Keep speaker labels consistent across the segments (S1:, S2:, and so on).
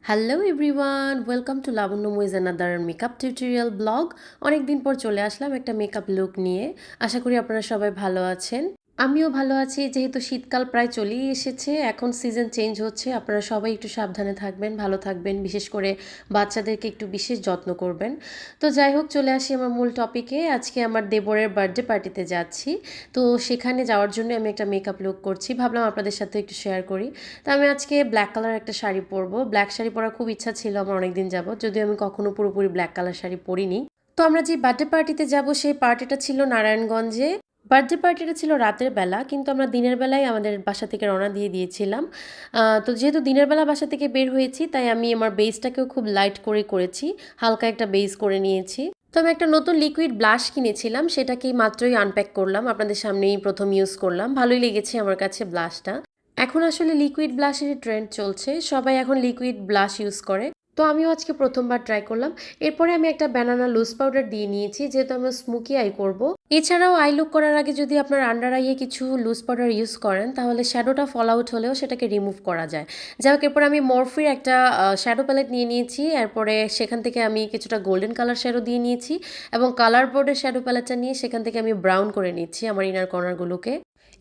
S1: Hello everyone, welcome to Labanya Muiz another makeup tutorial blog. অনেক দিন পর চলে আসলাম একটা মেকআপ লুক নিয়ে। আশা করি আপনারা সবাই ভালো আছেন। আমিও ভালো আছি। যেহেতু শীতকাল প্রায় চলেই এসেছে, এখন সিজন চেঞ্জ হচ্ছে, আপনারা সবাই একটু সাবধানে থাকবেন, ভালো থাকবেন, বিশেষ করে বাচ্চাদেরকে একটু বিশেষ যত্ন করবেন। তো যাই হোক, চলে আসি আমার মূল টপিকে। আজকে আমার দেবরের বার্থডে পার্টিতে যাচ্ছি। তো সেখানে যাওয়ার জন্য আমি একটা মেকআপ লুক করছি, ভাবলাম আপনাদের সাথে একটু শেয়ার করি। তো আমি আজকে ব্ল্যাক কালার একটা শাড়ি পরবো। ব্ল্যাক শাড়ি পরার খুব ইচ্ছা ছিল আমার অনেকদিন যাবত, যদিও আমি কখনো পুরোপুরি ব্ল্যাক কালার শাড়ি পরিনি। তো আমরা যে বার্থডে পার্টিতে যাব, সেই পার্টিটা ছিল নারায়ণগঞ্জে। বার্থডে পার্টিটা ছিল রাতের বেলা, কিন্তু আমরা দিনের বেলায় আমাদের বাসা থেকে রওনা দিয়ে দিয়েছিলাম। তো যেহেতু দিনের বেলা বাসা থেকে বের হয়েছি, তাই আমি আমার বেসটাকেও খুব লাইট করে করেছি, হালকা একটা বেস করে নিয়েছি। তো আমি একটা নতুন লিকুইড ব্লাশ কিনেছিলাম, সেটাকেই মাত্রই আনপ্যাক করলাম, আপনাদের সামনেই প্রথম ইউজ করলাম। ভালোই লেগেছে আমার কাছে ব্লাশটা। এখন আসলে লিকুইড ব্লাশের ট্রেন্ড চলছে, সবাই এখন লিকুইড ব্লাশ ইউজ করে। তো আমিও আজকে প্রথমবার ট্রাই করলাম। এরপরে আমি একটা ব্যানানা লুজ পাউডার দিয়ে নিয়েছি, যেহেতু আমি স্মোকি আই করব। এছাড়াও আই লুক করার আগে যদি আপনার আন্ডার আইয়ে কিছু লুজ পাউডার ইউজ করেন, তাহলে শ্যাডোটা ফল আউট হলেও সেটাকে রিমুভ করা যায়। যাই হোক, এরপর আমি মরফির একটা শ্যাডো প্যালেট নিয়ে নিয়েছি। এরপরে সেখান থেকে আমি কিছুটা গোল্ডেন কালার শ্যাডো দিয়ে নিয়েছি, এবং কালার বোর্ডের শ্যাডো প্যালেটটা নিয়ে সেখান থেকে আমি ব্রাউন করে নিচ্ছি আমার ইনার কর্নারগুলোকে।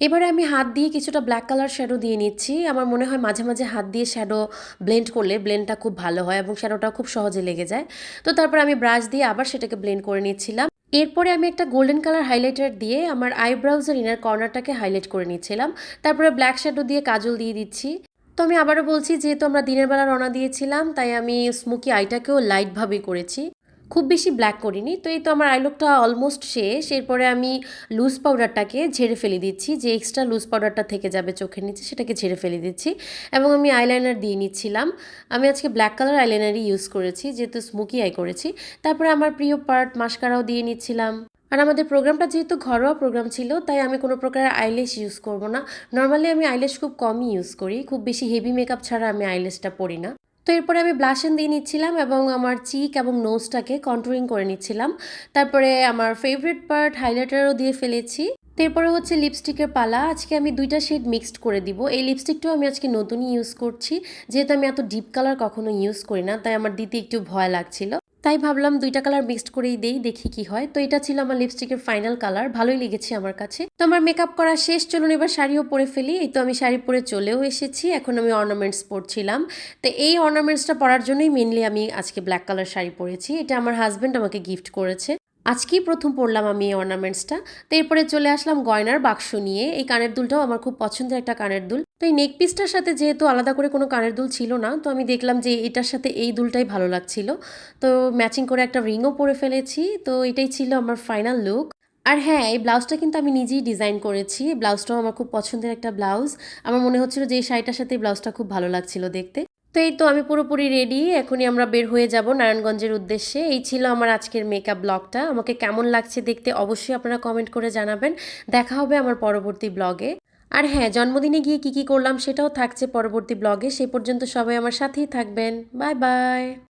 S1: এবারে আমি হাত দিয়ে কিছুটা ব্ল্যাক কালার শ্যাডো দিয়ে নিচ্ছি। আমার মনে হয় মাঝে মাঝে হাত দিয়ে শ্যাডো ব্লেন্ড করলে ব্লেন্ডটা খুব ভালো হয় এবং শ্যাডোটা খুব সহজে লেগে যায়। তো তারপর আমি ব্রাশ দিয়ে আবার সেটাকে ব্লেন্ড করে নিচ্ছিলাম। এরপরে আমি একটা গোল্ডেন কালার হাইলাইটার দিয়ে আমার আইব্রাউজের ইনার কর্নারটাকে হাইলাইট করে নিচ্ছিলাম। তারপরে ব্ল্যাক শ্যাডো দিয়ে কাজল দিয়ে দিচ্ছি। তো আমি আবারও বলছি, যেহেতু আমরা দিনের বেলা রওনা দিয়েছিলাম, তাই আমি স্মোকি আইটাকেও লাইটভাবেই করেছি, খুব বেশি ব্ল্যাক করিনি। তো এই তো আমার আই লুকটা অলমোস্ট শেষ। এরপরে আমি লুজ পাউডারটাকে ঝেড়ে ফেলে দিচ্ছি, যে এক্সট্রা লুজ পাউডারটা থেকে যাবে চোখের নিচে, সেটাকে ঝেড়ে ফেলে দিচ্ছি। এবং আমি আইলাইনার দিয়ে নিচ্ছিলাম। আমি আজকে ব্ল্যাক কালার আইলাইনারই ইউজ করেছি, যেহেতু স্মোকি আই করেছি। তারপরে আমার প্রিয় পার্ট মাস্কারাও দিয়ে নিচ্ছিলাম। আর আমাদের প্রোগ্রামটা যেহেতু ঘরোয়া প্রোগ্রাম ছিল, তাই আমি কোনো প্রকার আইল্যাশ ইউজ করব না। নর্মালি আমি আইল্যাশ খুব কমই ইউজ করি, খুব বেশি হেভি মেকআপ ছাড়া আমি আইল্যাশটা পরি না। তো এরপরে আমি ব্লাশন দিয়ে নিচ্ছিলাম এবং আমার চিক এবং নোজটাকে কন্ট্রোলিং করে নিচ্ছিলাম। তারপরে আমার ফেভারিট পার্ট হাইলাইটারও দিয়ে ফেলেছি। এরপরে হচ্ছে লিপস্টিকের পালা। আজকে আমি দুইটা শেড মিক্সড করে দিব। এই লিপস্টিকটাও আমি আজকে নতুনই ইউজ করছি, যেহেতু আমি এত ডিপ কালার কখনো ইউজ করি না, তাই আমার দিতে একটু ভয় লাগছিল। তাই ভাবলাম দুইটা কালার মিক্সড করেই দেই, দেখি কি হয়। তো এটা ছিল আমার লিপস্টিকের ফাইনাল কালার, ভালোই লেগেছে আমার কাছে। তো আমার মেকআপ করা শেষ, চলুন এবার শাড়িও পরে ফেলি। এই তো আমি শাড়ি পরে চলেও এসেছি, এখন আমি অর্নামেন্টস পরছিলাম। তো এই অর্নামেন্টসটা পরার জন্যই মেনলি আমি আজকে ব্ল্যাক কালার শাড়ি পরেছি। এটা আমার হাজব্যান্ড আমাকে গিফট করেছে। আজকেই প্রথম পরলাম আমি এই অর্নামেন্টসটা। তো এরপরে চলে আসলাম গয়নার বাক্স নিয়ে। এই কানের দুলটাও আমার খুব পছন্দের একটা কানের দুল। তো এই নেক পিসটার সাথে যেহেতু আলাদা করে কোনো কানের দুল ছিল না, তো আমি দেখলাম যে এটার সাথে এই দুলটাই ভালো লাগছিল। তো ম্যাচিং করে একটা রিংও পরে ফেলেছি। তো এটাই ছিল আমার ফাইনাল লুক। আর হ্যাঁ, এই ব্লাউজটা কিন্তু আমি নিজেই ডিজাইন করেছি। ব্লাউজটাও আমার খুব পছন্দের একটা ব্লাউজ। আমার মনে হচ্ছিল যে এই শাড়িটার সাথে এই ব্লাউজটা খুব ভালো লাগছিল দেখতে। তো এই তো আমি পুরোপুরি রেডি, এখনই আমরা বের হয়ে যাব নারায়ণগঞ্জের উদ্দেশ্যে। এই ছিল আমার আজকের মেকআপ ব্লগটা। আমাকে কেমন লাগছে দেখতে অবশ্যই আপনারা কমেন্ট করে জানাবেন। দেখা হবে আমার পরবর্তী ব্লগে। আর হ্যাঁ, জন্মদিনে গিয়ে কি কি করলাম সেটাও থাকছে পরবর্তী ব্লগে। সেই পর্যন্ত সবাই আমার সাথেই থাকবেন। Bye bye.